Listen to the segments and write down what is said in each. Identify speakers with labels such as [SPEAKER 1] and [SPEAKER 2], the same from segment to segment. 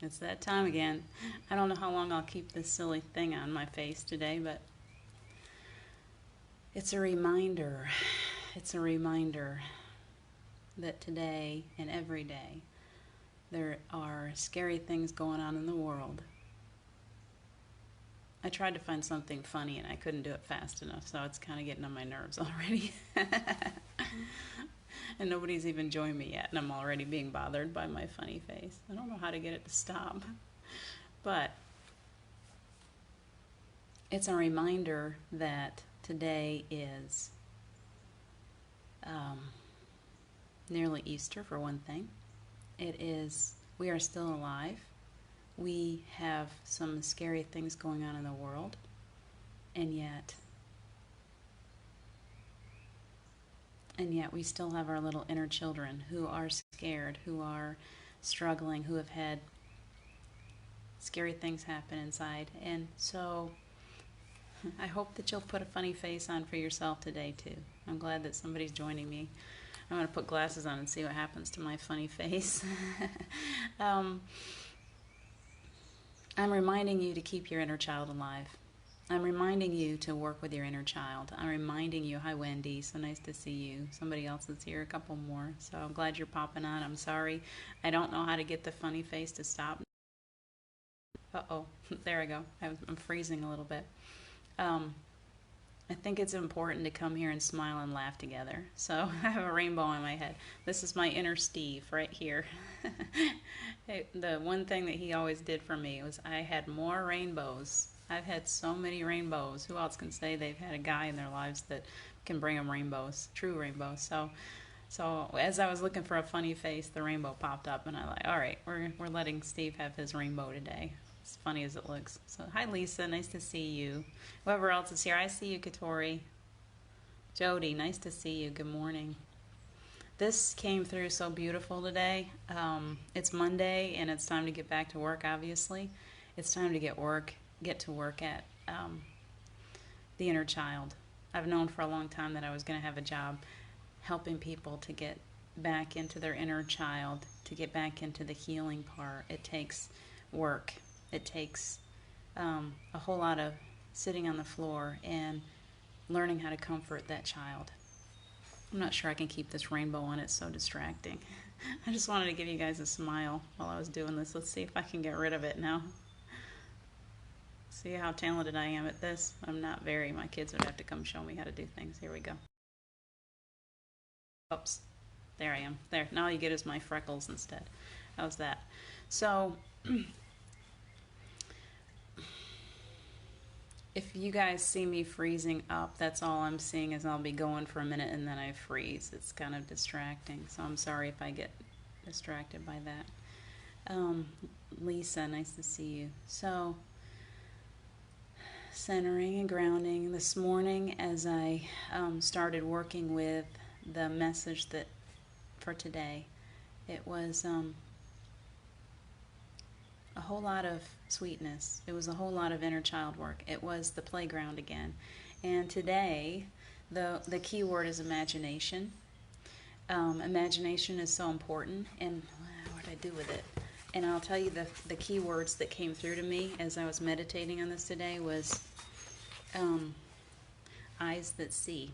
[SPEAKER 1] It's that time again. I don't know how long I'll keep this silly thing on my face today, but it's a reminder. It's a reminder that today and every day there are scary things going on in the world. I tried to find something funny and I couldn't do it fast enough, so it's kind of getting on my nerves already. And nobody's even joined me yet, and I'm already being bothered by my funny face. I don't know how to get it to stop. But it's a reminder that today is nearly Easter, for one thing. We are still alive. We have some scary things going on in the world, and yet we still have our little inner children who are scared, who are struggling, who have had scary things happen inside. And so I hope that you'll put a funny face on for yourself today too. I'm glad that somebody's joining me. I'm going to put glasses on and see what happens to my funny face. I'm reminding you to keep your inner child alive. I'm reminding you to work with your inner child. I'm reminding you, hi Wendy, so nice to see you. Somebody else is here, a couple more. So I'm glad you're popping on. I'm sorry. I don't know how to get the funny face to stop. Uh-oh, there I go. I'm freezing a little bit. I think it's important to come here and smile and laugh together. So I have a rainbow in my head. This is my inner Steve right here. The one thing that he always did for me was I had more rainbows. I've had so many rainbows. Who else can say they've had a guy in their lives that can bring them rainbows, true rainbows? So as I was looking for a funny face, the rainbow popped up, and I like, all right, we're letting Steve have his rainbow today. As funny as it looks. So hi Lisa, nice to see you. Whoever else is here, I see you, Katori. Jody, nice to see you. Good morning. This came through so beautiful today. It's Monday and it's time to get back to work, obviously. It's time to get to work at the inner child. I've known for a long time that I was going to have a job helping people to get back into their inner child, to get back into the healing part. It takes work. It takes a whole lot of sitting on the floor and learning how to comfort that child. I'm not sure I can keep this rainbow on. It's so distracting. I just wanted to give you guys a smile while I was doing this. Let's see if I can get rid of it now. See how talented I am at this? I'm not very. My kids would have to come show me how to do things. Here we go. Oops. There I am. There. Now all you get is my freckles instead. How's that? So if you guys see me freezing up, that's all I'm seeing is I'll be going for a minute and then I freeze. It's kind of distracting, so I'm sorry if I get distracted by that. Lisa, nice to see you. So, centering and grounding. This morning as I started working with the message that for today, it was a whole lot of sweetness. It was a whole lot of inner child work. It was the playground again. And today, the key word is imagination. Imagination is so important. And what did I do with it? And I'll tell you the key words that came through to me as I was meditating on this today was eyes that see.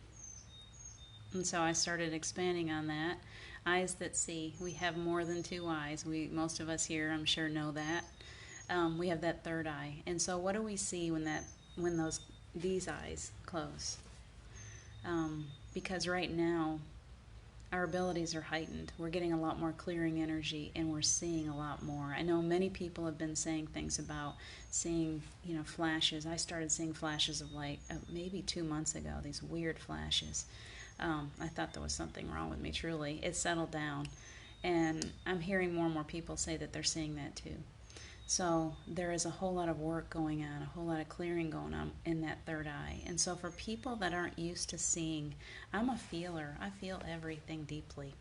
[SPEAKER 1] And so I started expanding on that. Eyes that see. We have more than two eyes. Most of us here, I'm sure, know that. We have that third eye. And so what do we see when these eyes close? Because right now, our abilities are heightened. We're getting a lot more clearing energy, and we're seeing a lot more. I know many people have been saying things about seeing, flashes. I started seeing flashes of light maybe 2 months ago, these weird flashes. I thought there was something wrong with me, truly. It settled down, and I'm hearing more and more people say that they're seeing that too. So there is a whole lot of work going on, a whole lot of clearing going on in that third eye. And so for people that aren't used to seeing, I'm a feeler. I feel everything deeply.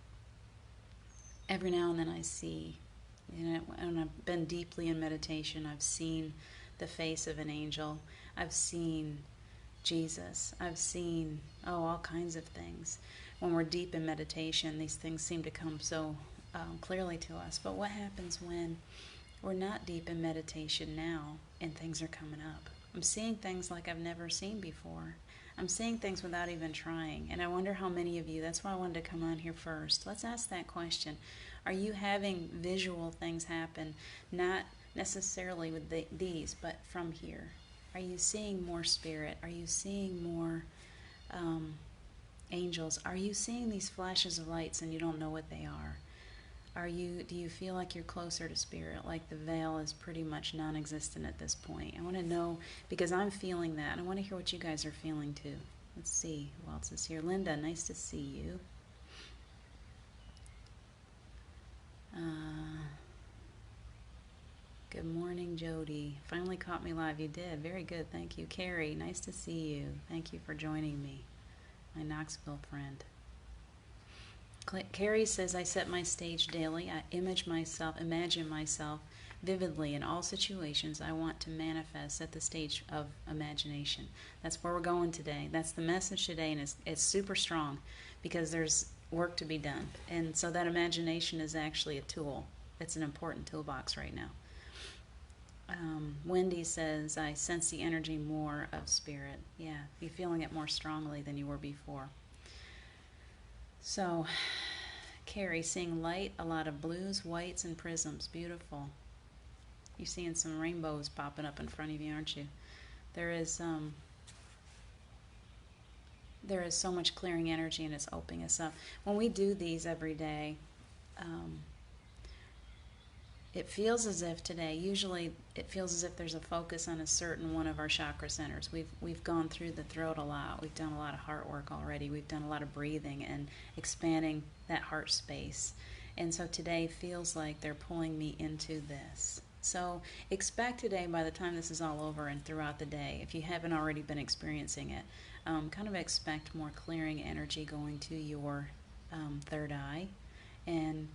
[SPEAKER 1] Every now and then I see, when I've been deeply in meditation, I've seen the face of an angel. I've seen Jesus. I've seen, all kinds of things. When we're deep in meditation, these things seem to come so clearly to us. But what happens when we're not deep in meditation now and things are coming up? I'm seeing things like I've never seen before. I'm seeing things without even trying. And I wonder how many of you, that's why I wanted to come on here first. Let's ask that question. Are you having visual things happen, not necessarily with these, but from here? Are you seeing more spirit? Are you seeing more angels? Are you seeing these flashes of lights and you don't know what they are? Do you feel like you're closer to spirit, like the veil is pretty much non-existent at this point? I want to know, because I'm feeling that. I want to hear what you guys are feeling too. Let's see who else is here. Linda, nice to see you. Good morning, Jody. Finally caught me live. You did. Very good. Thank you. Carrie, nice to see you. Thank you for joining me, my Knoxville friend. Carrie says, I set my stage daily. I imagine myself vividly in all situations I want to manifest at the stage of imagination. That's where we're going today. That's the message today, and it's super strong because there's work to be done. And so that imagination is actually a tool. It's an important toolbox right now. Wendy says, I sense the energy more of spirit. Yeah, you're feeling it more strongly than you were before. So, Carrie, seeing light, a lot of blues, whites, and prisms. Beautiful. You're seeing some rainbows popping up in front of you, aren't you? There is so much clearing energy, and it's opening us up. When we do these every day, it feels as if today, usually it feels as if there's a focus on a certain one of our chakra centers. We've gone through the throat a lot. We've done a lot of heart work already. We've done a lot of breathing and expanding that heart space. And so today feels like they're pulling me into this. So expect today, by the time this is all over and throughout the day, if you haven't already been experiencing it, kind of expect more clearing energy going to your third eye. And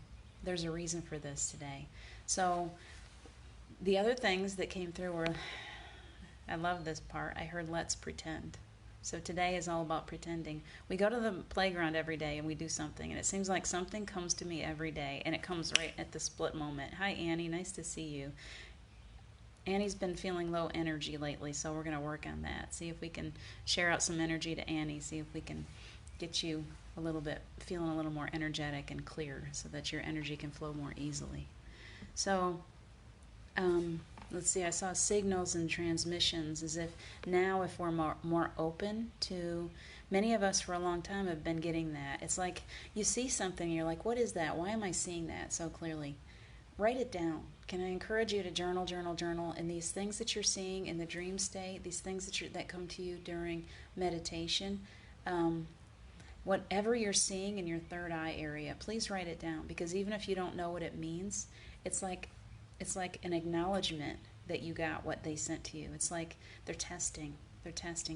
[SPEAKER 1] there's a reason for this today. So the other things that came through were, I love this part, I heard let's pretend. So today is all about pretending. We go to the playground every day and we do something, and it seems like something comes to me every day, and it comes right at the split moment. Hi Annie, nice to see you. Annie's been feeling low energy lately, so we're going to work on that. See if we can share out some energy to Annie, see if we can get you a little bit, feeling a little more energetic and clear so that your energy can flow more easily. So, let's see, I saw signals and transmissions as if now if we're more open to, many of us for a long time have been getting that. It's like you see something and you're like, what is that? Why am I seeing that so clearly? Write it down. Can I encourage you to journal, and these things that you're seeing in the dream state, these things that come to you during meditation, whatever you're seeing in your third eye area, please write it down, because even if you don't know what it means, it's like an acknowledgement that you got what they sent to you. It's like they're testing.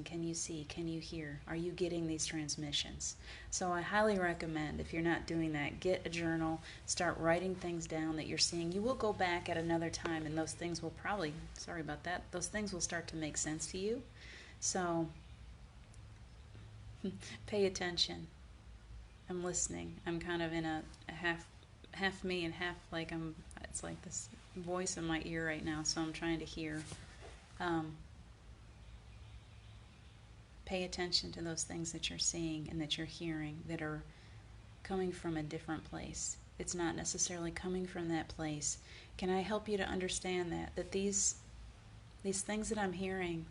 [SPEAKER 1] Can you see? Can you hear? Are you getting these transmissions? So I highly recommend, if you're not doing that, get a journal, start writing things down that you're seeing. You will go back at another time and those things will probably, sorry about that, those things will start to make sense to you. So pay attention. I'm listening. I'm kind of in a half me and half like it's like this voice in my ear right now, so I'm trying to hear. Pay attention to those things that you're seeing and that you're hearing that are coming from a different place. It's not necessarily coming from that place. Can I help you to understand that these things that I'm hearing,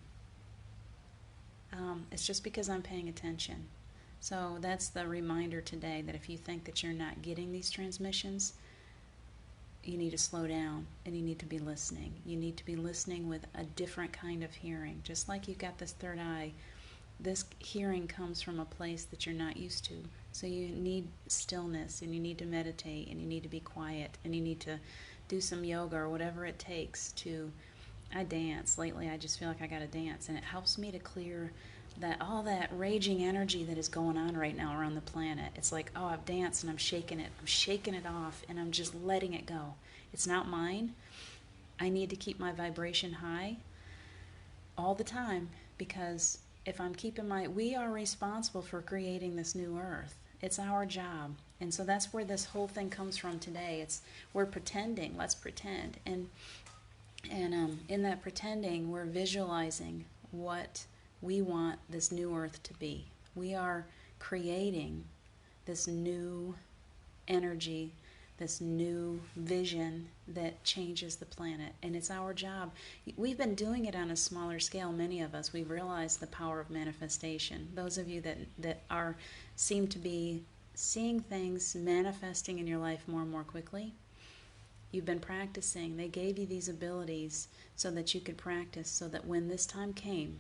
[SPEAKER 1] it's just because I'm paying attention. So that's the reminder today, that if you think that you're not getting these transmissions, you need to slow down and you need to be listening. You need to be listening with a different kind of hearing. Just like you've got this third eye, this hearing comes from a place that you're not used to. So you need stillness, and you need to meditate, and you need to be quiet, and you need to do some yoga or whatever it takes to... I dance. Lately I just feel like I gotta dance, and it helps me to clear all that raging energy that is going on right now around the planet. It's like, oh, I've danced and I'm shaking it off, and I'm just letting it go. It's not mine. I need to keep my vibration high all the time, because if I'm keeping we are responsible for creating this new earth. It's our job. And so that's where this whole thing comes from today. We're pretending. Let's pretend. And in that pretending, we're visualizing what we want this new earth to be. We are creating this new energy, this new vision that changes the planet. And it's our job. We've been doing it on a smaller scale, many of us. We've realized the power of manifestation. Those of you that seem to be seeing things manifesting in your life more and more quickly, you've been practicing. They gave you these abilities so that you could practice, so that when this time came,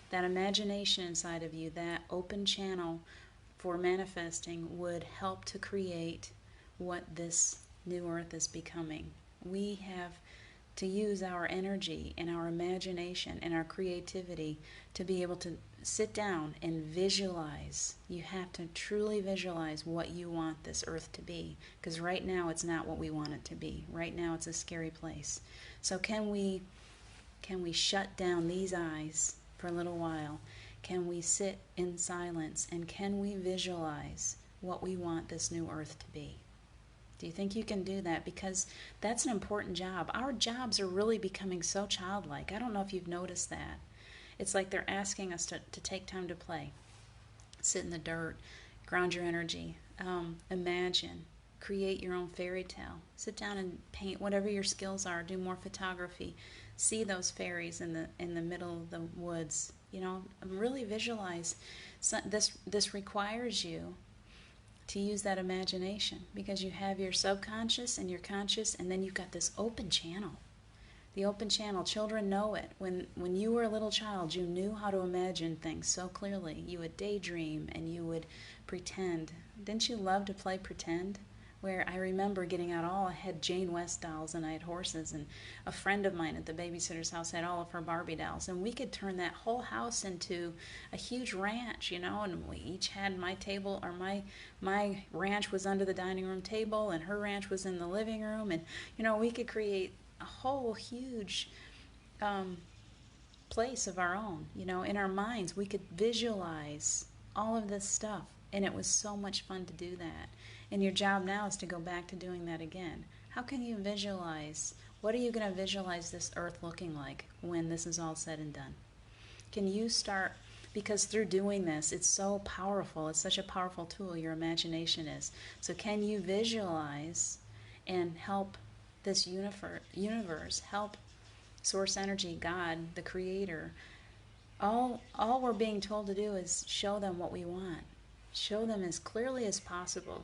[SPEAKER 1] that imagination inside of you, that open channel for manifesting, would help to create what this new earth is becoming. We have to use our energy and our imagination and our creativity to be able to sit down and visualize. You have to truly visualize what you want this earth to be, because right now it's not what we want it to be. Right now it's a scary place. So can we shut down these eyes for a little while? Can we sit in silence, and can we visualize what we want this new earth to be? Do you think you can do that? Because that's an important job. Our jobs are really becoming so childlike. I don't know if you've noticed that. It's like they're asking us to take time to play. Sit in the dirt, ground your energy, imagine, create your own fairy tale. Sit down and paint whatever your skills are. Do more photography. See those fairies in the middle of the woods. Really visualize. So this requires you to use that imagination, because you have your subconscious and your conscious, and then you've got this open channel. The open channel, children know it. When you were a little child, you knew how to imagine things so clearly. You would daydream and you would pretend. Didn't you love to play pretend? Where I remember getting out I had Jane West dolls, and I had horses, and a friend of mine at the babysitter's house had all of her Barbie dolls, and we could turn that whole house into a huge ranch, and we each had my table, or my ranch was under the dining room table, and her ranch was in the living room, and we could create a whole huge place of our own. In our minds we could visualize all of this stuff, and it was so much fun to do that. And your job now is to go back to doing that again. How can you visualize? What are you going to visualize this earth looking like when this is all said and done? Can you start? Because through doing this, it's so powerful. It's such a powerful tool, your imagination is. So can you visualize and help this universe, help source energy, God, the creator? All we're being told to do is show them what we want. Show them as clearly as possible.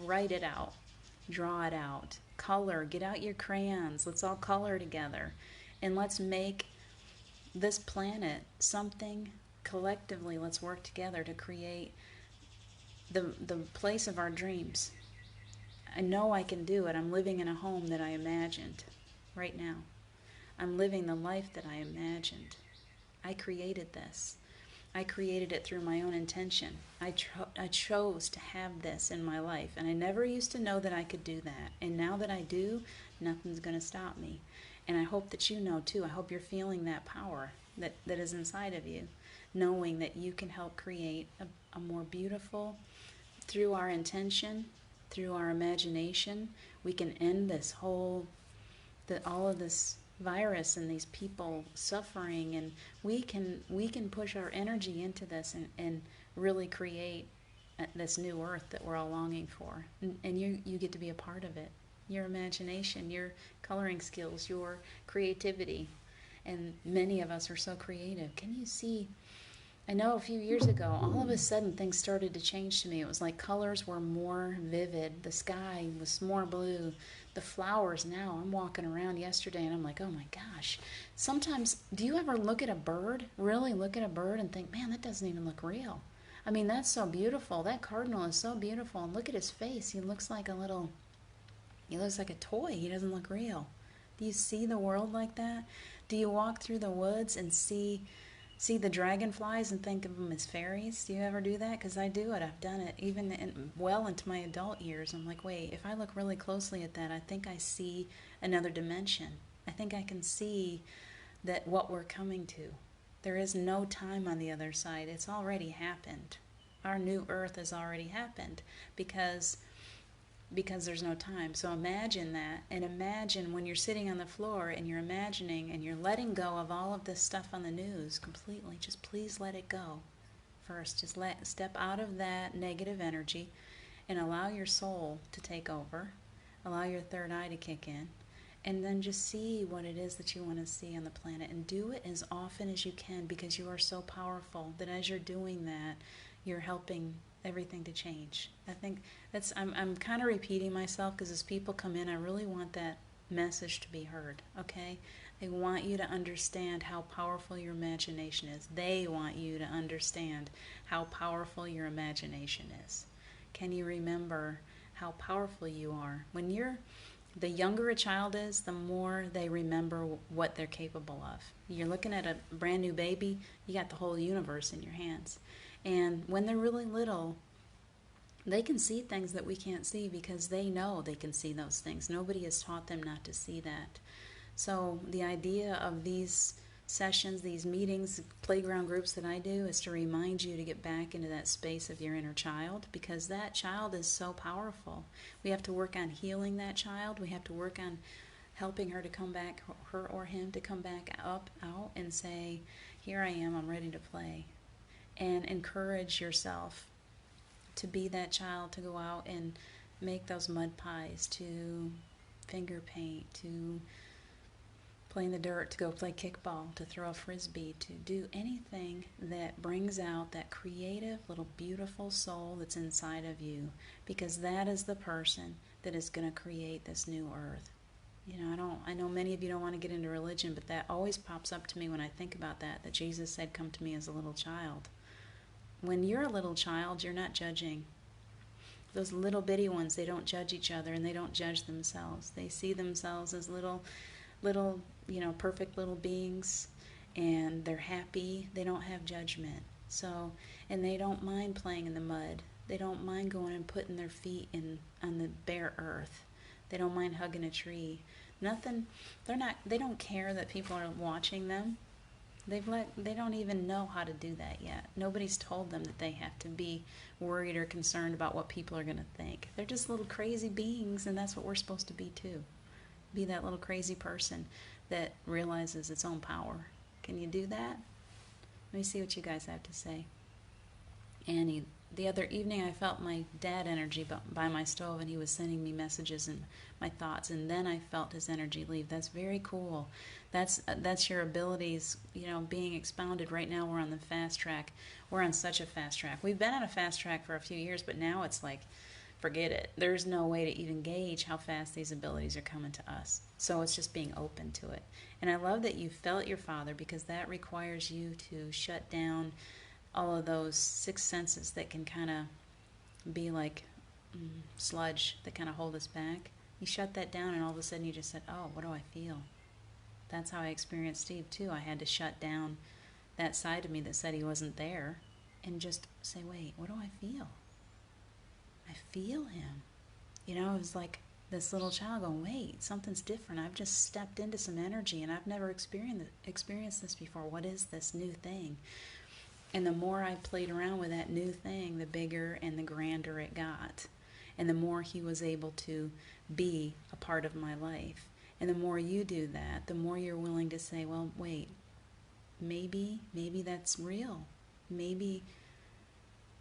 [SPEAKER 1] Write it out, draw it out, color, get out your crayons. Let's all color together, and let's make this planet something collectively. Let's work together to create the place of our dreams. I know I can do it. I'm living in a home that I imagined right now. I'm living the life that I imagined. I created this. I created it through my own intention. I chose to have this in my life, and I never used to know that I could do that. And now that I do, nothing's going to stop me. And I hope that you know too. I hope you're feeling that power that is inside of you, knowing that you can help create a more beautiful, through our intention, through our imagination. We can end this all of this virus and these people suffering, and we can push our energy into this and really create this new earth that we're all longing for. And you get to be a part of it. Your imagination, your coloring skills, your creativity. And many of us are so creative. Can you see? I know a few years ago, all of a sudden things started to change to me. It was like colors were more vivid. The sky was more blue. The flowers now, I'm walking around yesterday and I'm like, oh my gosh. Sometimes, do you ever look at a bird, really look at a bird and think, man, that doesn't even look real? I mean, that's so beautiful. That cardinal is so beautiful. And look at his face. He looks like a toy. He doesn't look real. Do you see the world like that? Do you walk through the woods and see the dragonflies and think of them as fairies? Do you ever do that? Because I do it. I've done it even well into my adult years. I'm like, wait, if I look really closely at that, I think I see another dimension. I think I can see that what we're coming to. There is no time on the other side. It's already happened. our new earth has already happened because there's no time. So imagine that, and imagine when you're sitting on the floor and you're imagining and you're letting go of all of this stuff on the news completely. Just please let it go first. Just step out of that negative energy and allow your soul to take over. Allow your third eye to kick in. And then just see what it is that you want to see on the planet. And do it as often as you can, because you are so powerful that as you're doing that, you're helping everything to change. I think I'm kind of repeating myself, because as people come in, I really want that message to be heard, okay? I want you to understand how powerful your imagination is. They want you to understand how powerful your imagination is. Can you remember how powerful you are? The younger a child is, the more they remember what they're capable of. You're looking at a brand new baby, you got the whole universe in your hands. And when they're really little, they can see things that we can't see because they know they can see those things. Nobody has taught them not to see that. So the idea of these sessions, these meetings, playground groups that I do is to remind you to get back into that space of your inner child, because that child is so powerful. We have to work on healing that child. We have to work on helping her to come back, her or him to come back out and say, here I am, I'm ready to play. And encourage yourself to be that child, to go out and make those mud pies, to finger paint, to play in the dirt, to go play kickball, to throw a frisbee, to do anything that brings out that creative little beautiful soul that's inside of you, because that is the person that is going to create this new earth. I know many of you don't want to get into religion, but that always pops up to me when I think about that Jesus said, come to me as a little child. When you're a little child, you're not judging. Those little bitty ones, they don't judge each other and they don't judge themselves. They see themselves as little, perfect little beings, and they're happy. They don't have judgment. So, and they don't mind playing in the mud. They don't mind going and putting their feet on the bare earth. They don't mind hugging a tree. Nothing. They don't care that people are watching them. They don't even know how to do that yet. Nobody's told them that they have to be worried or concerned about what people are going to think. They're just little crazy beings, and that's what we're supposed to be too. Be that little crazy person that realizes its own power. Can you do that? Let me see what you guys have to say. Annie, the other evening I felt my dad energy by my stove, and he was sending me messages and my thoughts, and then I felt his energy leave. That's very cool. That's your abilities, being expounded. Right now we're on the fast track. We're on such a fast track. We've been on a fast track for a few years, but now it's like, forget it. There's no way to even gauge how fast these abilities are coming to us. So it's just being open to it. And I love that you felt your father, because that requires you to shut down all of those six senses that can kind of be like sludge that kind of hold us back. You shut that down, and all of a sudden you just said, oh, what do I feel? That's how I experienced Steve too. I had to shut down that side of me that said he wasn't there and just say, wait, what do I feel? I feel him. It was like this little child going, wait, something's different. I've just stepped into some energy, and I've never experienced this before. What is this new thing? And the more I played around with that new thing, the bigger and the grander it got. And the more he was able to be a part of my life. And the more you do that, the more you're willing to say, well, wait, maybe that's real. Maybe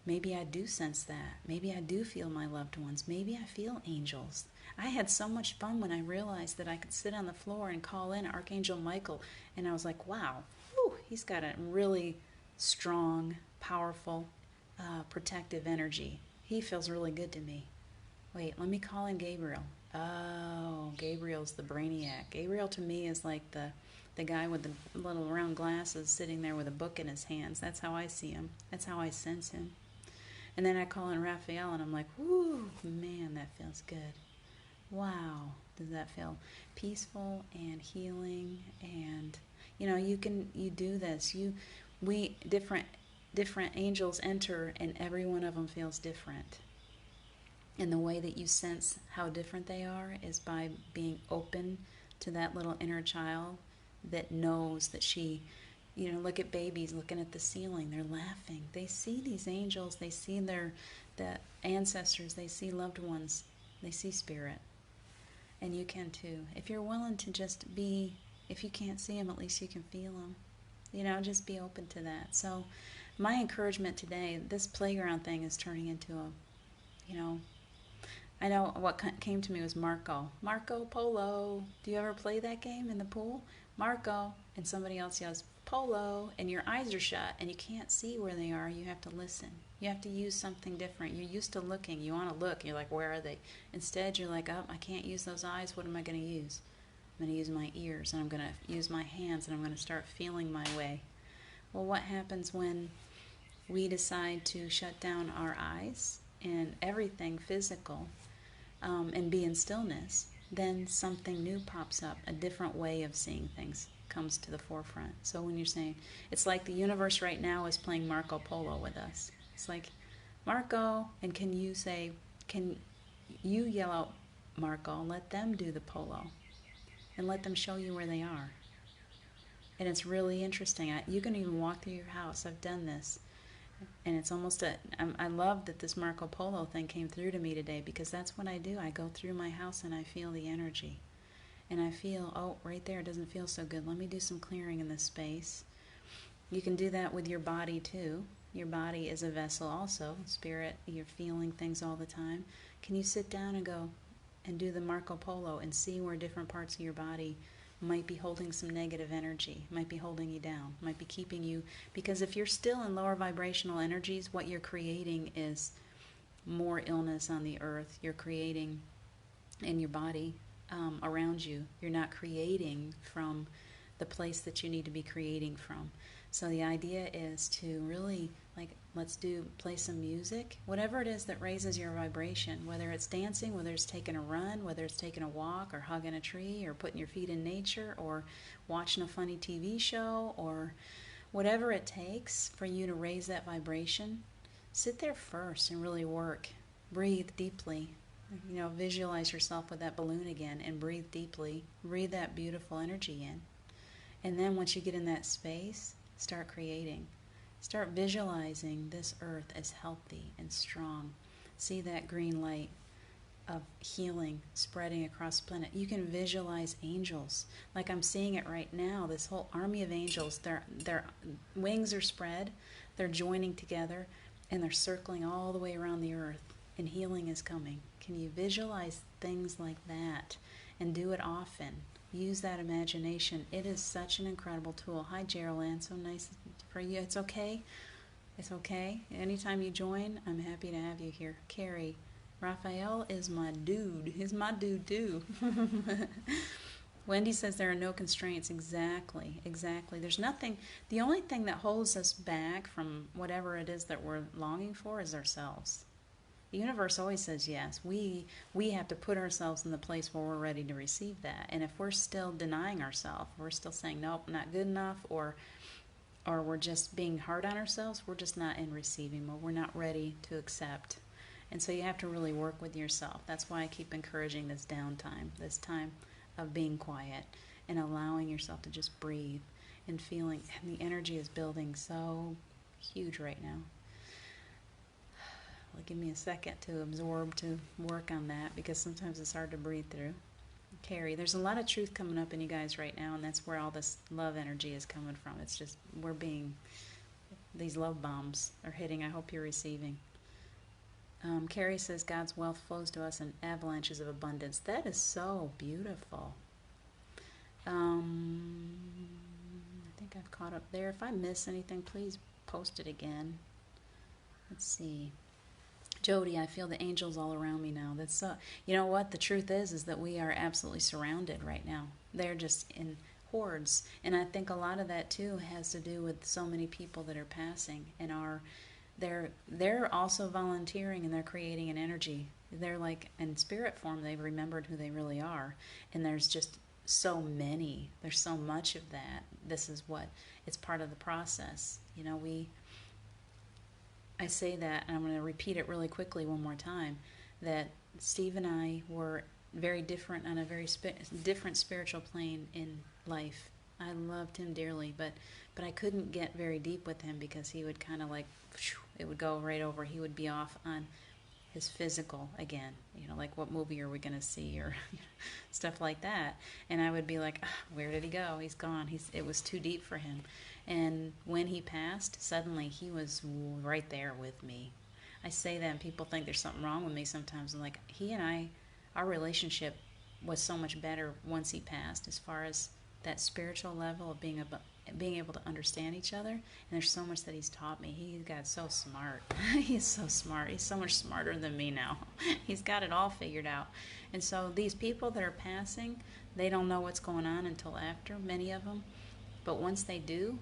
[SPEAKER 1] I do sense that. Maybe I do feel my loved ones. Maybe I feel angels. I had so much fun when I realized that I could sit on the floor and call in Archangel Michael. And I was like, wow, he's got a really strong, powerful, protective energy. He feels really good to me. Wait, let me call in Gabriel. Oh, Gabriel's the brainiac. Gabriel to me is like the guy with the little round glasses sitting there with a book in his hands. That's how I see him. That's how I sense him. And then I call in Raphael, and I'm like, whoo, man, that feels good. Wow, does that feel peaceful and healing? And you do this. Different angels enter, and every one of them feels different. And the way that you sense how different they are is by being open to that little inner child that knows that she, look at babies looking at the ceiling. They're laughing. They see these angels. They see the ancestors. They see loved ones. They see spirit. And you can too. If you're willing to just be, if you can't see them, at least you can feel them. Just be open to that. So my encouragement today, this playground thing is turning into I know what came to me was Marco Polo. Do you ever play that game in the pool? Marco. And somebody else yells, Polo. And your eyes are shut and you can't see where they are. You have to listen. You have to use something different. You're used to looking. You want to look. You're like, where are they? Instead, you're like, oh, I can't use those eyes. What am I going to use? I'm going to use my ears, and I'm going to use my hands, and I'm going to start feeling my way. Well, what happens when we decide to shut down our eyes and everything physical and be in stillness? Then something new pops up. A different way of seeing things comes to the forefront. So when you're saying, it's like the universe right now is playing Marco Polo with us. It's like, Marco, and can you yell out, Marco, let them do the polo, and let them show you where they are. And it's really interesting. You can even walk through your house. I've done this. And it's almost I love that this Marco Polo thing came through to me today, because that's what I do. I go through my house and I feel the energy. And I feel, oh, right there, it doesn't feel so good. Let me do some clearing in this space. You can do that with your body too. Your body is a vessel also. Spirit, you're feeling things all the time. Can you sit down and go and do the Marco Polo and see where different parts of your body might be holding some negative energy, might be holding you down, might be keeping you, because if you're still in lower vibrational energies, what you're creating is more illness on the earth. You're creating in your body around you. You're not creating from the place that you need to be creating from. So the idea is to really, play some music, whatever it is that raises your vibration, whether it's dancing, whether it's taking a run, whether it's taking a walk, or hugging a tree, or putting your feet in nature, or watching a funny TV show, or whatever it takes for you to raise that vibration. Sit there first and really work. Breathe deeply. Visualize yourself with that balloon again and breathe deeply. Breathe that beautiful energy in. And then once you get in that space, start creating. Start visualizing this earth as healthy and strong. See that green light of healing spreading across the planet. You can visualize angels. Like I'm seeing it right now, this whole army of angels, their wings are spread, they're joining together, and they're circling all the way around the earth, and healing is coming. Can you visualize things like that and do it often? Use that imagination. It is such an incredible tool. Hi, Geraldine. So nice for you. It's okay. It's okay. Anytime you join, I'm happy to have you here. Carrie. Raphael is my dude. He's my dude, too. Wendy says there are no constraints. Exactly. Exactly. There's nothing. The only thing that holds us back from whatever it is that we're longing for is ourselves. The universe always says yes. We have to put ourselves in the place where we're ready to receive that. And if we're still denying ourselves, we're still saying, nope, not good enough, or we're just being hard on ourselves, we're just not in receiving mode. We're not ready to accept. And so you have to really work with yourself. That's why I keep encouraging this downtime, this time of being quiet and allowing yourself to just breathe and feeling. And the energy is building so huge right now. Well, give me a second to absorb, to work on that, because sometimes it's hard to breathe through. Carrie, there's a lot of truth coming up in you guys right now, and that's where all this love energy is coming from. It's just, these love bombs are hitting. I hope you're receiving. Carrie says God's wealth flows to us in avalanches of abundance. That is so beautiful. I think I've caught up there. If I miss anything, please post it again. Let's see. Jody, I feel the angels all around me now. That's you know what? The truth is that we are absolutely surrounded right now. They're just in hordes. And I think a lot of that, too, has to do with so many people that are passing and they're also volunteering, and they're creating an energy. They're like in spirit form. They've remembered who they really are. And there's just so many. There's so much of that. This is it's part of the process. I say that, and I'm going to repeat it really quickly one more time, that Steve and I were very different on a very different spiritual plane in life. I loved him dearly, but I couldn't get very deep with him because he would kind of like, it would go right over. He would be off on his physical again, like what movie are we going to see, or stuff like that. And I would be like, where did he go? He's gone. It was too deep for him. And when he passed, suddenly he was right there with me. I say that and people think there's something wrong with me sometimes. I'm like, he and I, our relationship was so much better once he passed, as far as that spiritual level of being able to understand each other. And there's so much that he's taught me. He got so smart. He's so smart. He's so much smarter than me now. He's got it all figured out. And so these people that are passing, they don't know what's going on until after, many of them. But once they do,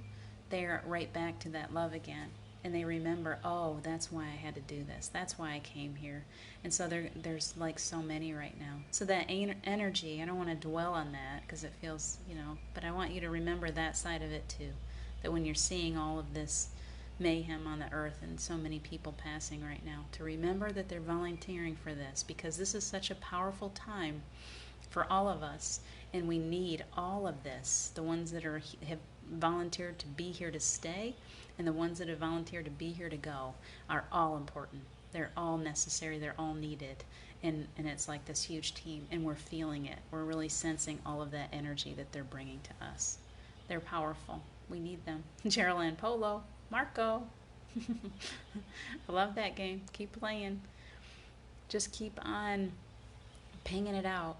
[SPEAKER 1] they're right back to that love again. And they remember, oh, that's why I had to do this. That's why I came here. And so there's like so many right now. So that energy, I don't want to dwell on that because it feels, but I want you to remember that side of it too. That when you're seeing all of this mayhem on the earth and so many people passing right now, to remember that they're volunteering for this, because this is such a powerful time for all of us. And we need all of this. The ones that have volunteered to be here to stay, and the ones that have volunteered to be here to go, are all important. They're all necessary. They're all needed. And it's like this huge team, and we're feeling it. We're really sensing all of that energy that they're bringing to us. They're powerful. We need them. Geraldine Polo, Marco. I love that game. Keep playing. Just keep on pinging it out.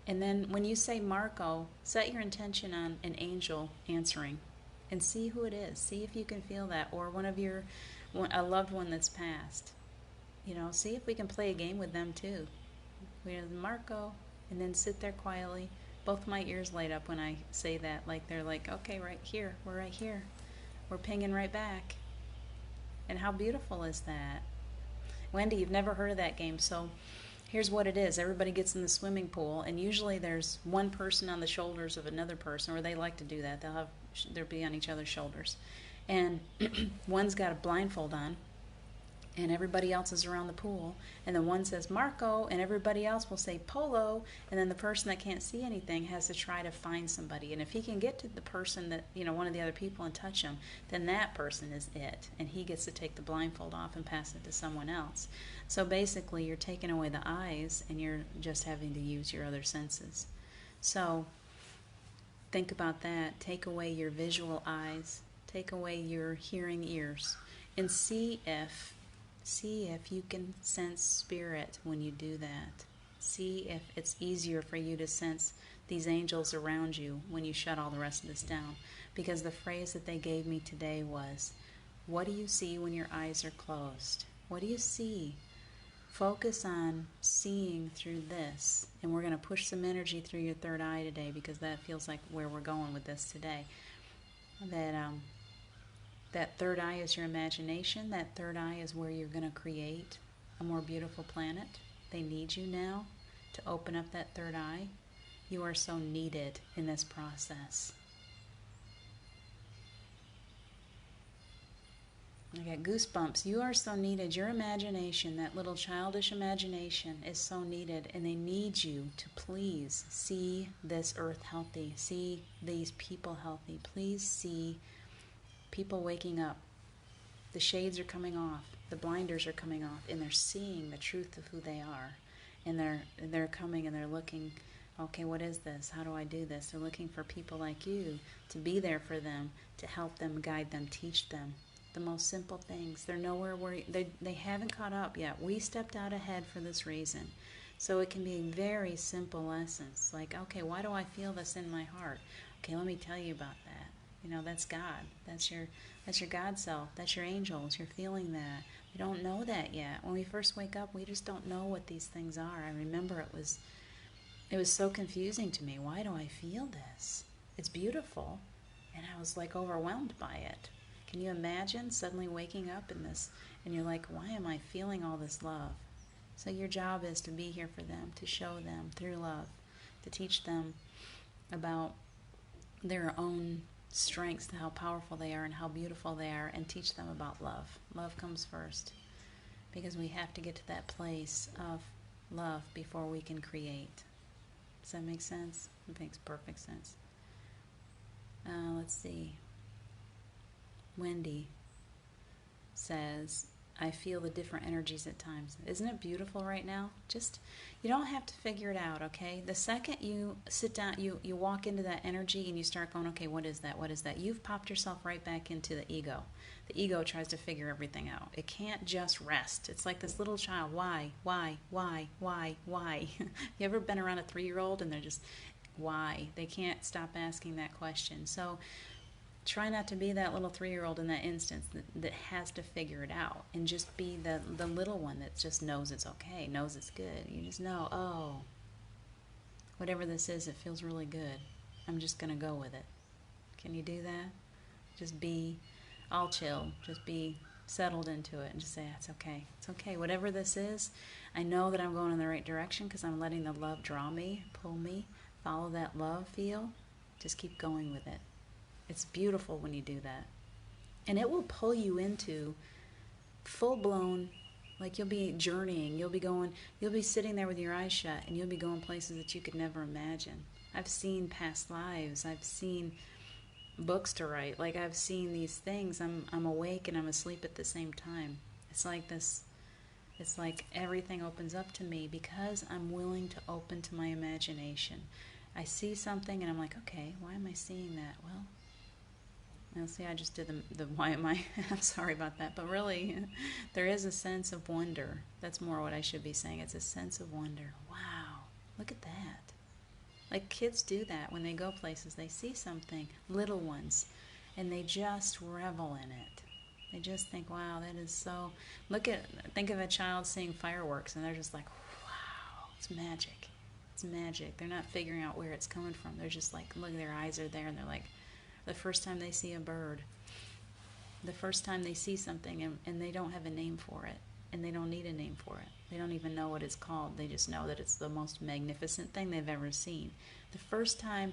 [SPEAKER 1] And then when you say Marco, set your intention on an angel answering. And see who it is. See if you can feel that. Or a loved one that's passed. See if we can play a game with them too. Marco. And then sit there quietly. Both my ears light up when I say that. Like they're like, okay, right here. We're right here. We're pinging right back. And how beautiful is that? Wendy, you've never heard of that game. So here's what it is. Everybody gets in the swimming pool, and usually there's one person on the shoulders of another person, or they like to do that. They'll be on each other's shoulders. And one's got a blindfold on, and everybody else is around the pool. And then one says Marco, and everybody else will say Polo, and then the person that can't see anything has to try to find somebody. And if he can get to the person that, one of the other people and touch him, then that person is it. And he gets to take the blindfold off and pass it to someone else. So basically, you're taking away the eyes, and you're just having to use your other senses. So think about that. Take away your visual eyes. Take away your hearing ears. And see if you can sense spirit when you do that. See if it's easier for you to sense these angels around you when you shut all the rest of this down. Because the phrase that they gave me today was, what do you see when your eyes are closed? What do you see? Focus on seeing through this. And we're going to push some energy through your third eye today, because that feels like where we're going with this today. That third eye is your imagination. That third eye is where you're going to create a more beautiful planet. They need you now to open up that third eye. You are so needed in this process. I got goosebumps. You are so needed. Your imagination, that little childish imagination, is so needed, and they need you to please see this earth healthy. See these people healthy. Please see people waking up. The shades are coming off. The blinders are coming off, and they're seeing the truth of who they are. And they're coming and they're looking, okay, what is this? How do I do this? They're looking for people like you to be there for them, to help them, guide them, teach them the most simple things. They're nowhere where they haven't caught up yet. We stepped out ahead for this reason. So it can be very simple lessons. Like, okay, why do I feel this in my heart? Okay, let me tell you about that. That's God. That's your God self. That's your angels. You're feeling that. We don't know that yet. When we first wake up, we just don't know what these things are. I remember it was so confusing to me. Why do I feel this? It's beautiful. And I was like overwhelmed by it. Can you imagine suddenly waking up in this, and you're like, why am I feeling all this love? So your job is to be here for them, to show them through love, to teach them about their own strengths, how powerful they are and how beautiful they are, and teach them about love. Love comes first, because we have to get to that place of love before we can create. Does that make sense? It makes perfect sense. Let's see. Wendy says, I feel the different energies at times. Isn't it beautiful right now? Just, you don't have to figure it out, okay? The second you sit down, you walk into that energy and you start going, okay, what is that? What is that? You've popped yourself right back into the ego. The ego tries to figure everything out. It can't just rest. It's like this little child. Why? Why? You ever been around a 3-year-old and they're just, why? They can't stop asking that question. So try not to be that little 3-year-old in that instance that has to figure it out, and just be the little one that just knows it's okay, knows it's good. You just know, oh, whatever this is, it feels really good. I'm just going to go with it. Can you do that? Just be all chill. Just be settled into it and just say, it's okay. It's okay. Whatever this is, I know that I'm going in the right direction because I'm letting the love draw me, pull me, follow that love feel. Just keep going with it. It's beautiful when you do that. And it will pull you into full-blown, like you'll be journeying, you'll be sitting there with your eyes shut, and you'll be going places that you could never imagine. I've seen past lives. I've seen books to write. Like, I've seen these things. I'm awake and I'm asleep at the same time. It's like this. It's like everything opens up to me because I'm willing to open to my imagination. I see something and I'm like, okay, why am I seeing that? Well, now, see, I just did the why am I? I'm sorry about that. But really, there is a sense of wonder. That's more what I should be saying. It's a sense of wonder. Wow, look at that. Like, kids do that when they go places. They see something, little ones, and they just revel in it. They just think, wow, that is so... Think of a child seeing fireworks, and they're just like, wow, it's magic. It's magic. They're not figuring out where it's coming from. They're just like, look, their eyes are there, and they're like, the first time they see a bird, the first time they see something, and they don't have a name for it, and they don't need a name for it. They don't even know what it's called. They just know that it's the most magnificent thing they've ever seen. The first time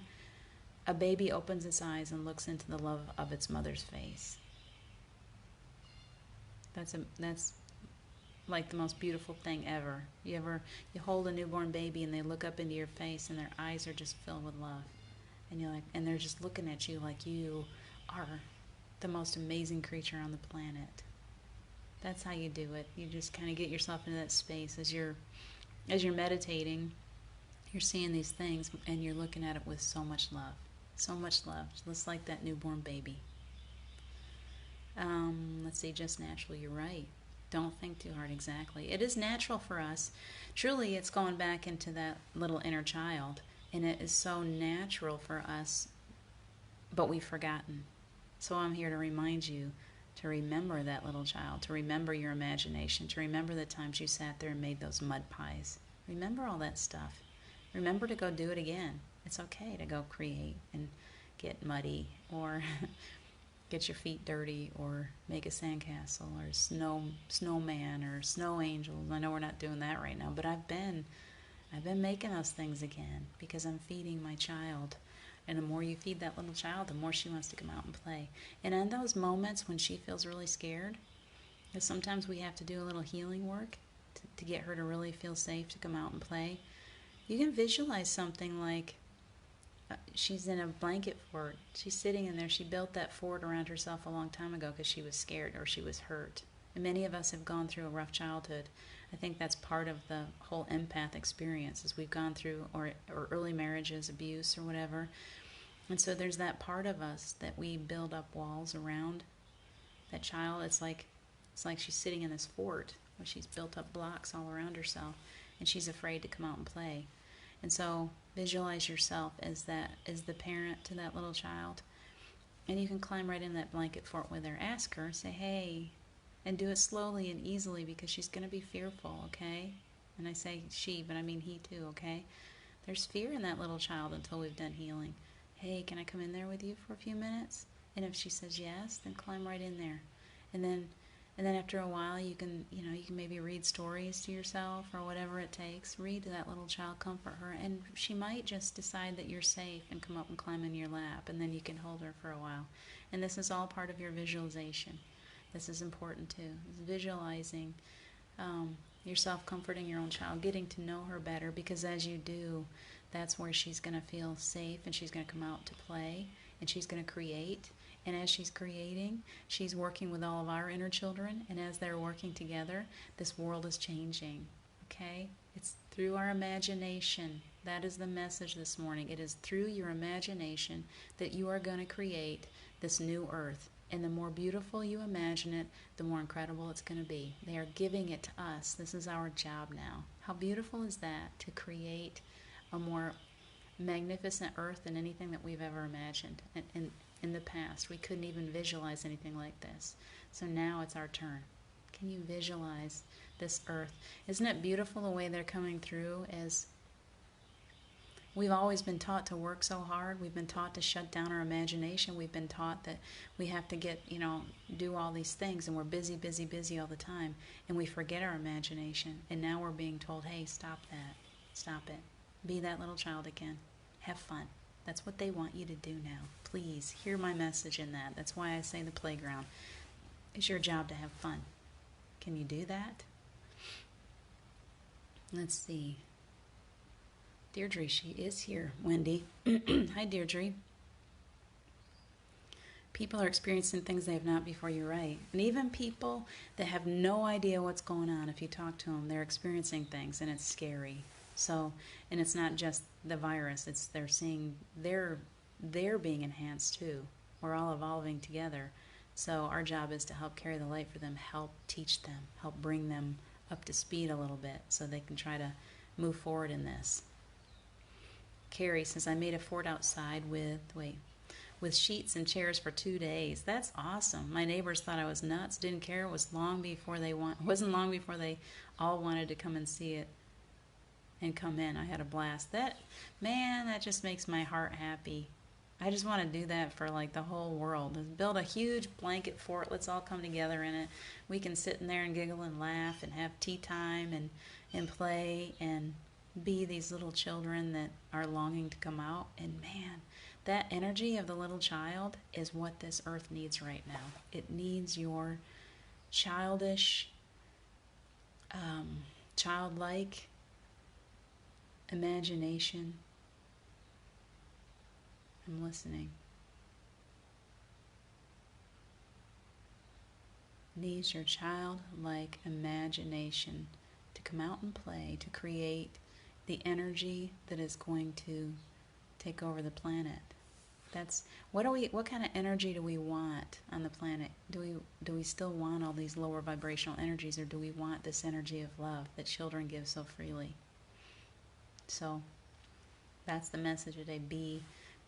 [SPEAKER 1] a baby opens its eyes and looks into the love of its mother's face, that's like the most beautiful thing ever. You hold a newborn baby and they look up into your face and their eyes are just filled with love. And you're like, and they're just looking at you like you are the most amazing creature on the planet. That's how you do it. You just kind of get yourself into that space as you're meditating. You're seeing these things and you're looking at it with so much love. So much love. Just like that newborn baby. Let's see, just natural. You're right. Don't think too hard. Exactly. It is natural for us. Truly, it's going back into that little inner child. And it is so natural for us, but we've forgotten. So I'm here to remind you to remember that little child, to remember your imagination, to remember the times you sat there and made those mud pies. Remember all that stuff. Remember to go do it again. It's okay to go create and get muddy or get your feet dirty or make a sandcastle or snowman or snow angels. I know we're not doing that right now, but I've been making those things again because I'm feeding my child. And the more you feed that little child, the more she wants to come out and play. And in those moments when she feels really scared, because sometimes we have to do a little healing work to get her to really feel safe to come out and play, you can visualize something like she's in a blanket fort. She's sitting in there. She built that fort around herself a long time ago because she was scared or she was hurt. And many of us have gone through a rough childhood. I think that's part of the whole empath experience is we've gone through or early marriages, abuse or whatever. And so there's that part of us that we build up walls around that child. It's like she's sitting in this fort where she's built up blocks all around herself and she's afraid to come out and play. And so visualize yourself as the parent to that little child. And you can climb right in that blanket fort with her. Ask her, say, hey, and do it slowly and easily because she's going to be fearful, okay? And I say she, but I mean he too, okay? There's fear in that little child until we've done healing. Hey, can I come in there with you for a few minutes? And if she says yes, then climb right in there. And then after a while, you can maybe read stories to yourself or whatever it takes. Read to that little child, comfort her, and she might just decide that you're safe and come up and climb in your lap, and then you can hold her for a while. And this is all part of your visualization. This is important too. It's visualizing yourself comforting your own child, getting to know her better, because as you do, that's where she's going to feel safe and she's going to come out to play. and she's going to create. And as she's creating, she's working with all of our inner children, and as they're working together, this world is changing. Okay? It's through our imagination. That is the message this morning. It is through your imagination that you are going to create this new earth. And the more beautiful you imagine it, the more incredible it's going to be. They are giving it to us. This is our job now. How beautiful is that, to create a more magnificent earth than anything that we've ever imagined. In the past, we couldn't even visualize anything like this. So now it's our turn. Can you visualize this earth? Isn't it beautiful the way they're coming through? As we've always been taught to work so hard. We've been taught to shut down our imagination. We've been taught that we have to get, do all these things, and we're busy, busy, busy all the time, and we forget our imagination. And now we're being told, hey, stop that. Stop it. Be that little child again. Have fun. That's what they want you to do now. Please hear my message in that. That's why I say the playground. It's your job to have fun. Can you do that? Let's see. Deirdre, she is here. Wendy. Hi, Deirdre. People are experiencing things they have not before. You're right. And even people that have no idea what's going on, if you talk to them, they're experiencing things, and it's scary. So, and it's not just the virus, it's they're seeing they're being enhanced too. We're all evolving together. So our job is to help carry the light for them, help teach them, help bring them up to speed a little bit so they can try to move forward in this. Carrie says, I made a fort outside with sheets and chairs for 2 days. That's awesome. My neighbors thought I was nuts, didn't care. It wasn't long before they all wanted to come and see it and come in. I had a blast. That just makes my heart happy. I just want to do that for like the whole world. Build a huge blanket fort. Let's all come together in it. We can sit in there and giggle and laugh and have tea time and play and be these little children that are longing to come out. And man, that energy of the little child is what this earth needs right now. It needs your childish, childlike imagination. I'm listening. Needs your childlike imagination to come out and play, to create the energy that is going to take over the planet. That's what kind of energy do we want on the planet? Do we still want all these lower vibrational energies, or do we want this energy of love that children give so freely? So that's the message today.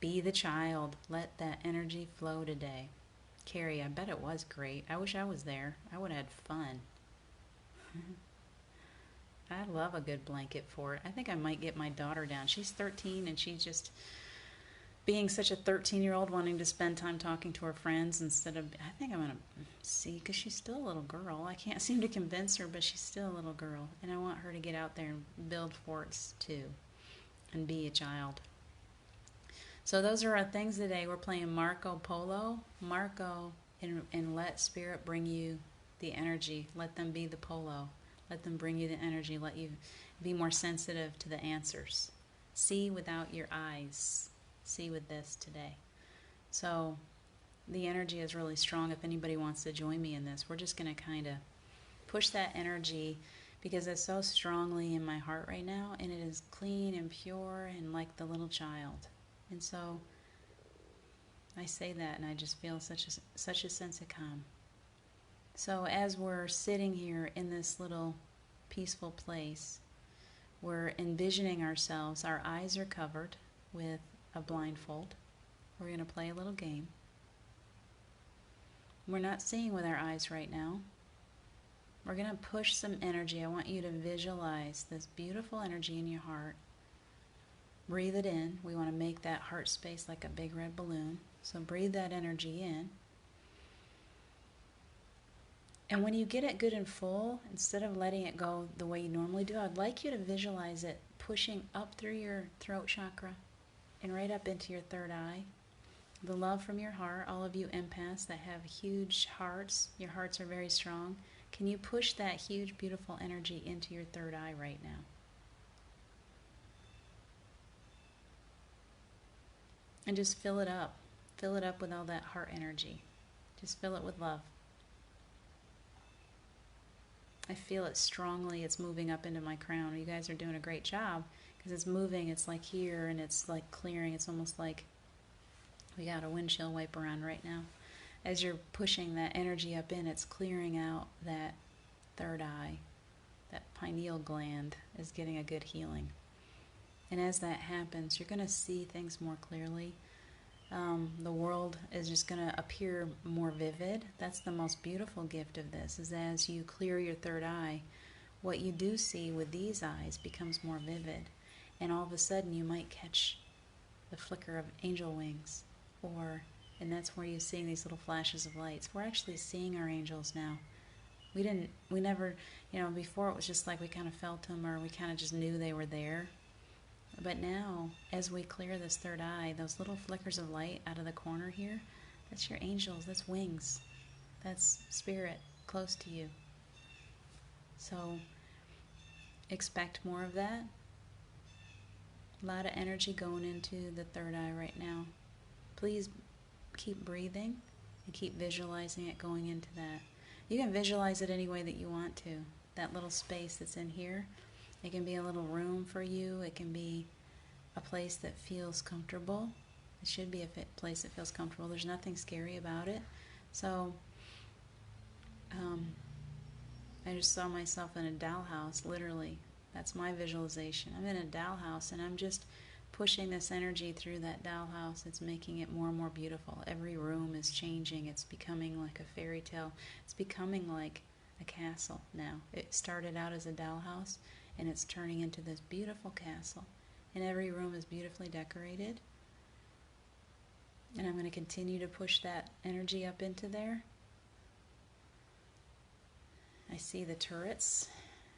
[SPEAKER 1] Be the child. Let that energy flow today. Carrie, I bet it was great. I wish I was there. I would have had fun. I love a good blanket fort. I think I might get my daughter down. She's 13, and she's just being such a 13-year-old, wanting to spend time talking to her friends instead of, I think I'm going to see, because she's still a little girl. I can't seem to convince her, but she's still a little girl. And I want her to get out there and build forts too and be a child. So those are our things today. We're playing Marco Polo. Marco, and let Spirit bring you the energy. Let them be the polo. Let them bring you the energy. Let you be more sensitive to the answers. See without your eyes. See with this today. So the energy is really strong. If anybody wants to join me in this, we're just going to kind of push that energy, because it's so strongly in my heart right now, and it is clean and pure and like the little child. And so I say that, and I just feel such a sense of calm. So as we're sitting here in this little peaceful place, we're envisioning ourselves. Our eyes are covered with a blindfold. We're going to play a little game. We're not seeing with our eyes right now. We're going to push some energy. I want you to visualize this beautiful energy in your heart. Breathe it in. We want to make that heart space like a big red balloon. So breathe that energy in. And when you get it good and full, instead of letting it go the way you normally do, I'd like you to visualize it pushing up through your throat chakra and right up into your third eye. The love from your heart, all of you empaths that have huge hearts, your hearts are very strong. Can you push that huge, beautiful energy into your third eye right now? And just fill it up. Fill it up with all that heart energy. Just fill it with love. I feel it strongly. It's moving up into my crown. You guys are doing a great job because it's moving. It's like here and it's like clearing. It's almost like we got a windshield wiper on right now. As you're pushing that energy up in, it's clearing out that third eye. That pineal gland is getting a good healing. And as that happens, you're going to see things more clearly. The world is just going to appear more vivid. That's the most beautiful gift of this, is as you clear your third eye, what you do see with these eyes becomes more vivid. And all of a sudden you might catch the flicker of angel wings, and that's where you're seeing these little flashes of lights. We're actually seeing our angels now. We never, before it was just like we kind of felt them or we kind of just knew they were there. But now, as we clear this third eye, those little flickers of light out of the corner here, that's your angels, that's wings, that's spirit close to you. So, expect more of that. A lot of energy going into the third eye right now. Please keep breathing and keep visualizing it going into that. You can visualize it any way that you want to. That little space that's in here. It can be a little room for you. It can be a place that feels comfortable. It should be a place that feels comfortable. There's nothing scary about it. So, I just saw myself in a dollhouse, literally. That's my visualization. I'm in a dollhouse and I'm just pushing this energy through that dollhouse. It's making it more and more beautiful. Every room is changing. It's becoming like a fairy tale. It's becoming like a castle now. It started out as a dollhouse and it's turning into this beautiful castle. And every room is beautifully decorated. And I'm going to continue to push that energy up into there. I see the turrets.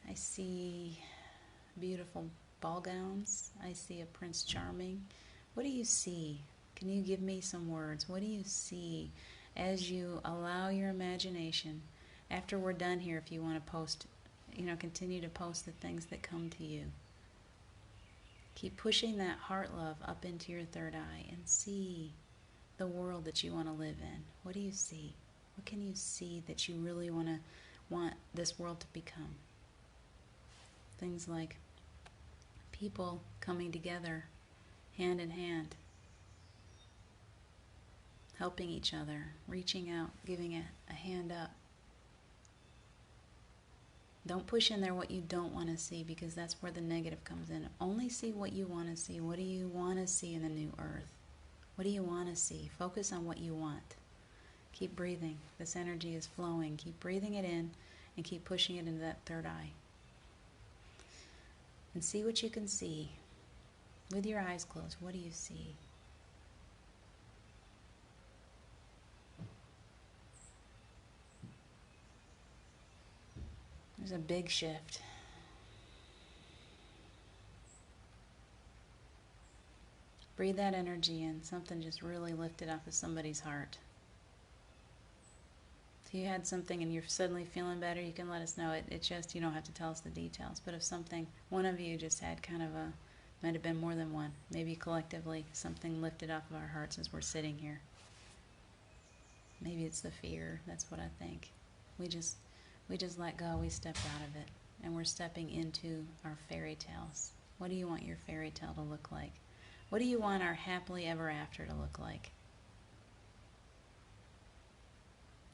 [SPEAKER 1] I see beautiful ball gowns. I see a Prince Charming. What do you see? Can you give me some words? What do you see as you allow your imagination? After we're done here, if you want to post, continue to post the things that come to you. Keep pushing that heart love up into your third eye and see the world that you want to live in. What do you see? What can you see that you really want this world to become? Things like people coming together, hand in hand, helping each other, reaching out, giving a hand up. Don't push in there what you don't want to see, because that's where the negative comes in. Only see what you want to see. What do you want to see in the new earth? What do you want to see? Focus on what you want. Keep breathing. This energy is flowing. Keep breathing it in and keep pushing it into that third eye. And see what you can see. With your eyes closed, what do you see? There's a big shift. Breathe that energy in. Something just really lifted off of somebody's heart. If you had something and you're suddenly feeling better, you can let us know. It just, you don't have to tell us the details. But if one of you just had kind of might have been more than one, maybe collectively, something lifted off of our hearts as we're sitting here. Maybe it's the fear. That's what I think. We just let go. We stepped out of it. And we're stepping into our fairy tales. What do you want your fairy tale to look like? What do you want our happily ever after to look like?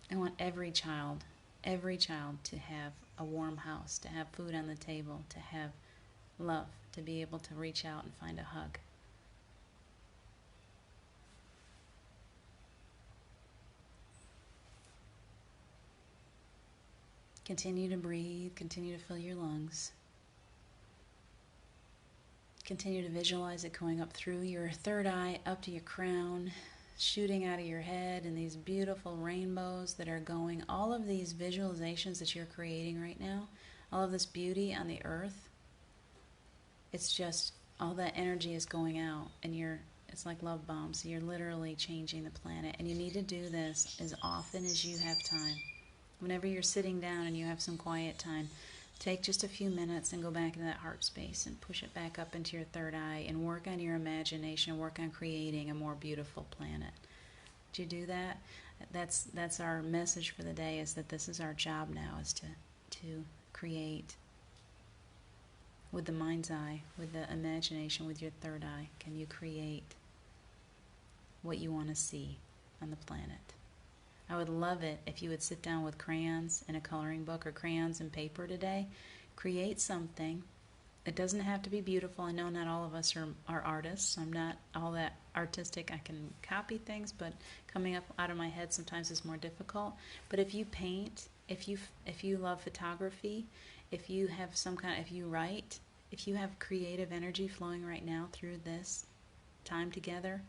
[SPEAKER 1] I want every child to have a warm house, to have food on the table, to have love, to be able to reach out and find a hug. Continue to breathe, continue to fill your lungs. Continue to visualize it going up through your third eye, up to your crown, shooting out of your head, and these beautiful rainbows that are going, all of these visualizations that you're creating right now, all of this beauty on the earth, it's just, all that energy is going out, and it's like love bombs. You're literally changing the planet, and you need to do this as often as you have time. Whenever you're sitting down and you have some quiet time, take just a few minutes and go back into that heart space and push it back up into your third eye and work on your imagination, work on creating a more beautiful planet. Did you do that? That's our message for the day, is that this is our job now, is to create with the mind's eye, with the imagination, with your third eye. Can you create what you want to see on the planet? I would love it if you would sit down with crayons and a coloring book, or crayons and paper today. Create something. It doesn't have to be beautiful. I know not all of us are artists. I'm not all that artistic. I can copy things, but coming up out of my head sometimes is more difficult. But if you paint, if you love photography, if you have if you write, if you have creative energy flowing right now through this time together,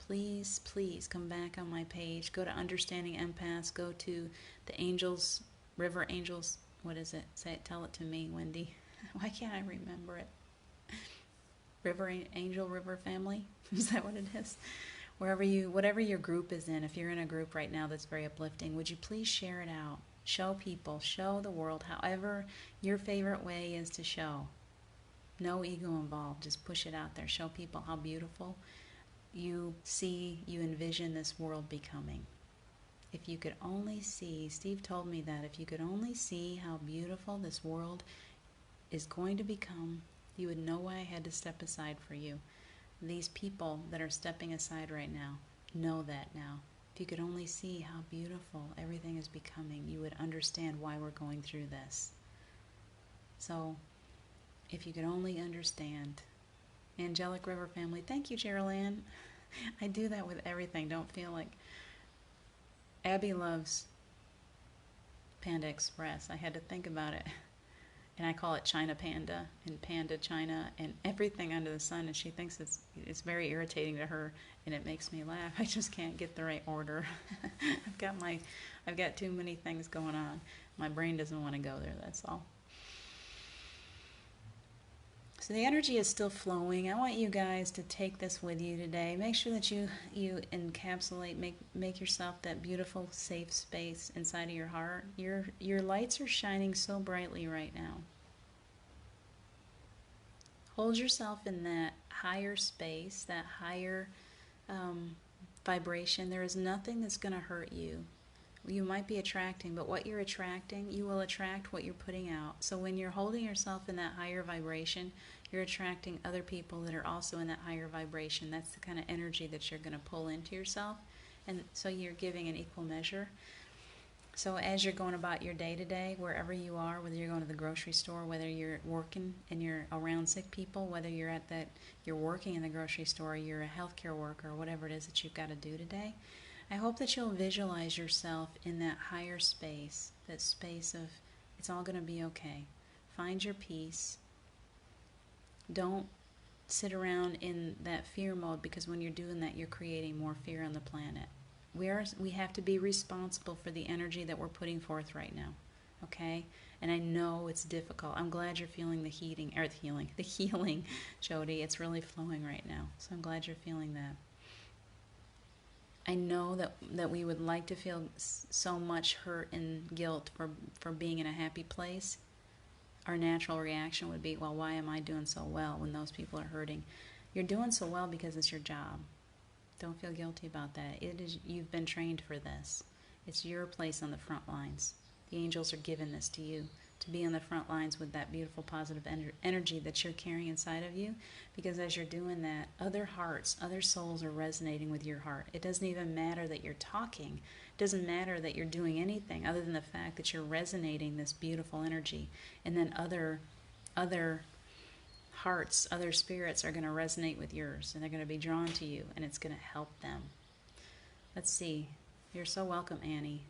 [SPEAKER 1] please, please come back on my page. Go to Understanding Empaths. Go to the Angels, River Angels. What is it? Say it. Tell it to me, Wendy. Why can't I remember it? Angel River Family. Is that what it is? Whatever your group is in. If you're in a group right now that's very uplifting, would you please share it out? Show people. Show the world. However your favorite way is to show. No ego involved. Just push it out there. Show people how beautiful you envision this world becoming. If you could only see, Steve told me that, if you could only see how beautiful this world is going to become, you would know why I had to step aside for you. These people that are stepping aside right now know that now. If you could only see how beautiful everything is becoming, you would understand why we're going through this. So, if you could only understand. Angelic River Family, thank you, Geraldine. I do that with everything. Don't feel like... Abby loves Panda Express. I had to think about it. And I call it China Panda and Panda China and everything under the sun. And she thinks it's very irritating to her, and it makes me laugh. I just can't get the right order. I've got too many things going on. My brain doesn't want to go there. That's all. So the energy is still flowing. I want you guys to take this with you today. Make sure that you encapsulate, make yourself that beautiful, safe space inside of your heart. Your lights are shining so brightly right now. Hold yourself in that higher space, that higher vibration. There is nothing that's going to hurt you. You might be attracting, but what you're attracting, you will attract what you're putting out. So when you're holding yourself in that higher vibration, you're attracting other people that are also in that higher vibration. That's the kind of energy that you're going to pull into yourself. And so you're giving an equal measure. So as you're going about your day-to-day, wherever you are, whether you're going to the grocery store, whether you're working and you're around sick people, whether you're working in the grocery store, you're a healthcare worker, or whatever it is that you've got to do today, I hope that you'll visualize yourself in that higher space, that space of it's all going to be okay. Find your peace. Don't sit around in that fear mode, because when you're doing that, you're creating more fear on the planet. We have to be responsible for the energy that we're putting forth right now, okay? And I know it's difficult. I'm glad you're feeling the healing, Jody. It's really flowing right now, so I'm glad you're feeling that. I know that we would like to feel so much hurt and guilt for being in a happy place. Our natural reaction would be, well, why am I doing so well when those people are hurting? You're doing so well because it's your job. Don't feel guilty about that. You've been trained for this. It's your place on the front lines. The angels are giving this to you, to be on the front lines with that beautiful positive energy that you're carrying inside of you, because as you're doing that, other hearts, other souls are resonating with your heart. It doesn't even matter that you're talking. It doesn't matter that you're doing anything other than the fact that you're resonating this beautiful energy, and then other hearts, other spirits are going to resonate with yours, and they're going to be drawn to you, and it's going to help them. Let's see. You're so welcome, Annie.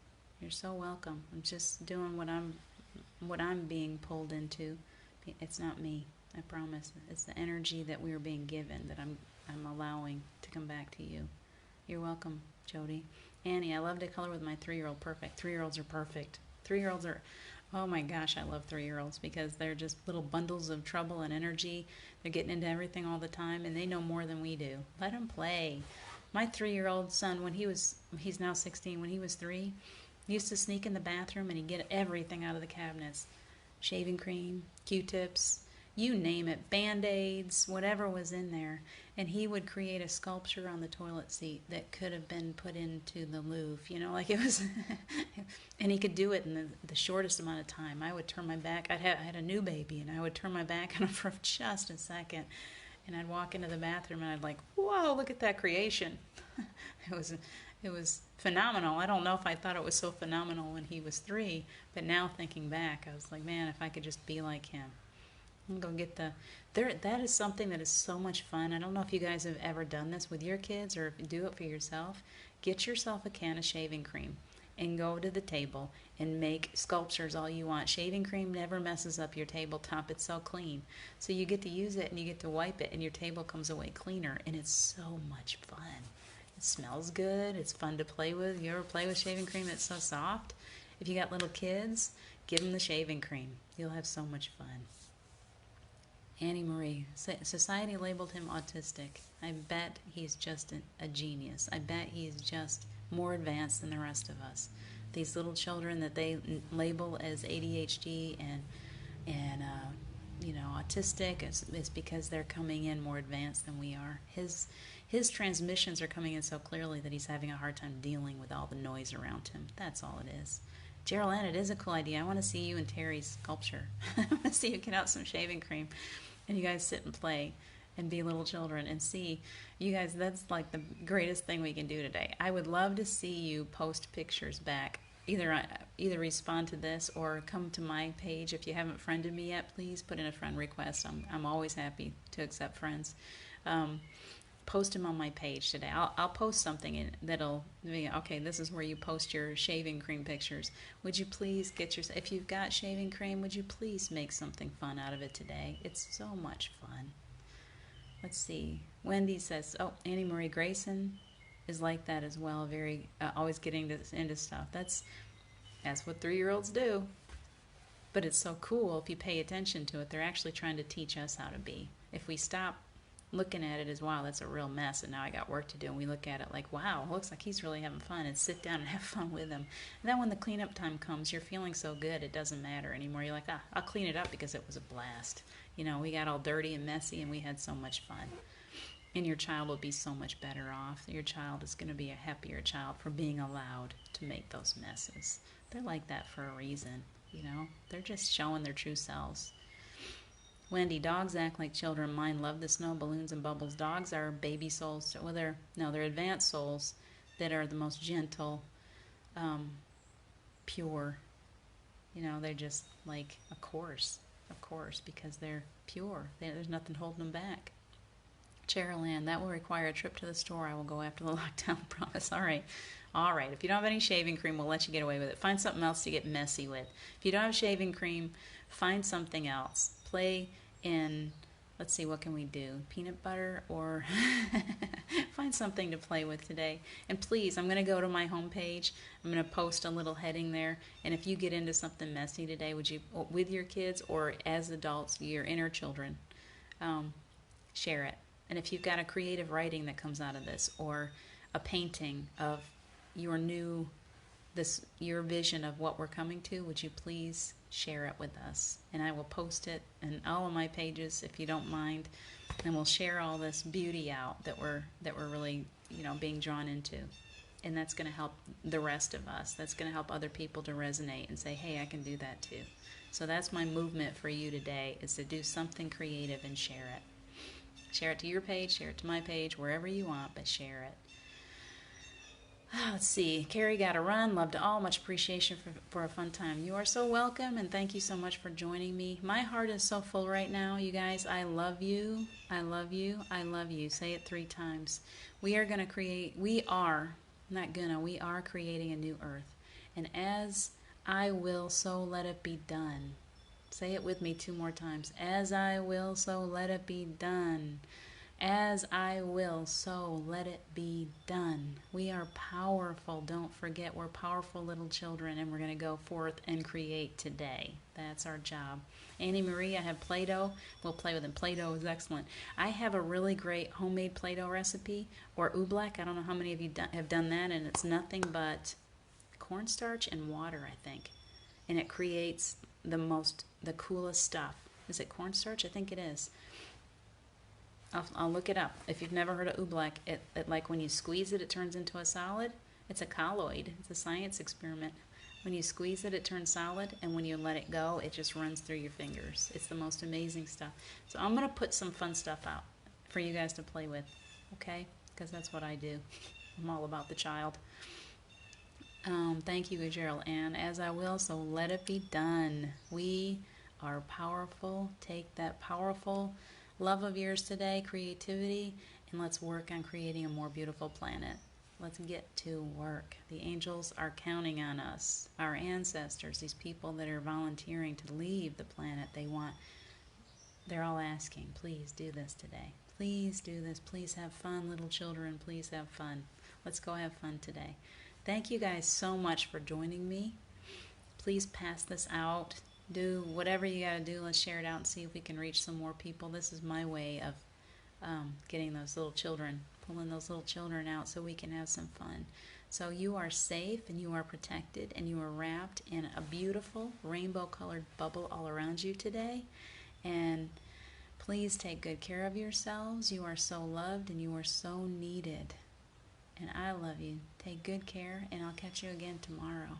[SPEAKER 1] You're so welcome. I'm just doing what I'm being pulled into. It's not me, I promise. It's the energy that we are being given that I'm allowing to come back to you. You're welcome, Jody. Annie, I love to color with my 3-year-old. Perfect. 3-year-olds are perfect. 3-year-olds are, oh my gosh, I love 3-year-olds because they're just little bundles of trouble and energy. They're getting into everything all the time, and they know more than we do. Let them play. My 3-year-old son, he's now 16, when he was 3, he used to sneak in the bathroom and he'd get everything out of the cabinets. Shaving cream, Q-tips, you name it, Band-Aids, whatever was in there. And he would create a sculpture on the toilet seat that could have been put into the Louvre, you know, like it was, and he could do it in the shortest amount of time. I would turn my back, I had a new baby, and I would turn my back on him for just a second, and I'd walk into the bathroom and I'd like, whoa, look at that creation. it was it was phenomenal. I don't know if I thought it was so phenomenal when he was 3, but now thinking back, I was like, man, if I could just be like him. I'm gonna get that is something that is so much fun. I don't know if you guys have ever done this with your kids or if you do it for yourself. Get yourself a can of shaving cream and go to the table and make sculptures all you want. Shaving cream never messes up your tabletop. It's so clean. So you get to use it and you get to wipe it and your table comes away cleaner, and it's so much fun. It smells good. It's fun to play with. You ever play with shaving cream that's so soft? If you got little kids, give them the shaving cream. You'll have so much fun. Annie Marie, society labeled him autistic. I bet he's just a genius. I bet he's just more advanced than the rest of us. These little children that they label as ADHD and autistic is because they're coming in more advanced than we are. His transmissions are coming in so clearly that he's having a hard time dealing with all the noise around him. That's all it is. Geraldine, it is a cool idea. I want to see you and Terry's sculpture. I want to see you get out some shaving cream and you guys sit and play and be little children and see. You guys, that's like the greatest thing we can do today. I would love to see you post pictures back. Either respond to this or come to my page. If you haven't friended me yet, please put in a friend request. I'm always happy to accept friends. Post them on my page today. I'll post something that'll be, okay, this is where you post your shaving cream pictures. Would you please if you've got shaving cream, would you please make something fun out of it today? It's so much fun. Let's see. Wendy says, oh, Annie Marie Grayson is like that as well. Very, always getting into stuff. That's what 3-year-olds do. But it's so cool if you pay attention to it. They're actually trying to teach us how to be. If we stop looking at it as, wow, that's a real mess, and now I got work to do, and we look at it like, wow, looks like he's really having fun, and sit down and have fun with him. And then when the cleanup time comes, you're feeling so good, it doesn't matter anymore. You're like, I'll clean it up because it was a blast. You know, we got all dirty and messy, and we had so much fun. And your child will be so much better off. Your child is going to be a happier child for being allowed to make those messes. They're like that for a reason, you know. They're just showing their true selves. Wendy, dogs act like children. Mine love the snow, balloons, and bubbles. Dogs are baby souls. Well, they're advanced souls that are the most gentle, pure. You know, they're just like of course, because they're pure. There's nothing holding them back. Cheryl-Ann, that will require a trip to the store. I will go after the lockdown, promise. All right. If you don't have any shaving cream, we'll let you get away with it. Find something else to get messy with. If you don't have shaving cream, find something else. Play in, let's see, what can we do? Peanut butter, or find something to play with today. And please, I'm going to go to my homepage. I'm going to post a little heading there. And if you get into something messy today, would you, with your kids or as adults, your inner children, share it. And if you've got a creative writing that comes out of this, or a painting of your vision of what we're coming to, would you please share it with us? And I will post it in all of my pages if you don't mind, and we'll share all this beauty out that we're really, being drawn into. And that's going to help the rest of us. That's going to help other people to resonate and say, hey, I can do that too. So that's my movement for you today, is to do something creative and share it. Share it to your page, share it to my page, wherever you want, but share it. Let's see. Carrie got a run. Love to all. Much appreciation for a fun time. You are so welcome, and thank you so much for joining me. My heart is so full right now, you guys. I love you. I love you. I love you. Say it 3 times. We are creating a new earth. And as I will, so let it be done. Say it with me 2 more times. As I will, so let it be done. As I will, so let it be done. We are powerful. Don't forget, we're powerful little children, and we're going to go forth and create today. That's our job. Annie Marie, I have Play-Doh. We'll play with it. Play-Doh is excellent. I have a really great homemade Play-Doh recipe, or oobleck. I don't know how many of you have done that, and it's nothing but cornstarch and water, I think. And it creates the coolest stuff. Is it cornstarch? I think it is. I'll look it up. If you've never heard of oobleck, it like when you squeeze it, it turns into a solid. It's a colloid. It's a science experiment. When you squeeze it, it turns solid, and when you let it go, it just runs through your fingers. It's the most amazing stuff. So I'm going to put some fun stuff out for you guys to play with, okay? Because that's what I do. I'm all about the child. Thank you, Gerald Ann. As I will, so let it be done. We are powerful. Take that powerful love of yours today, creativity, and let's work on creating a more beautiful planet. Let's get to work. The angels are counting on us. Our ancestors, these people that are volunteering to leave the planet, they're all asking, please do this today. Please do this. Please have fun, little children. Please have fun. Let's go have fun today. Thank you guys so much for joining me. Please pass this out. Do whatever you got to do. Let's share it out and see if we can reach some more people. This is my way of getting those little children, pulling those little children out so we can have some fun. So you are safe and you are protected and you are wrapped in a beautiful rainbow-colored bubble all around you today. And please take good care of yourselves. You are so loved and you are so needed. And I love you. Take good care, and I'll catch you again tomorrow.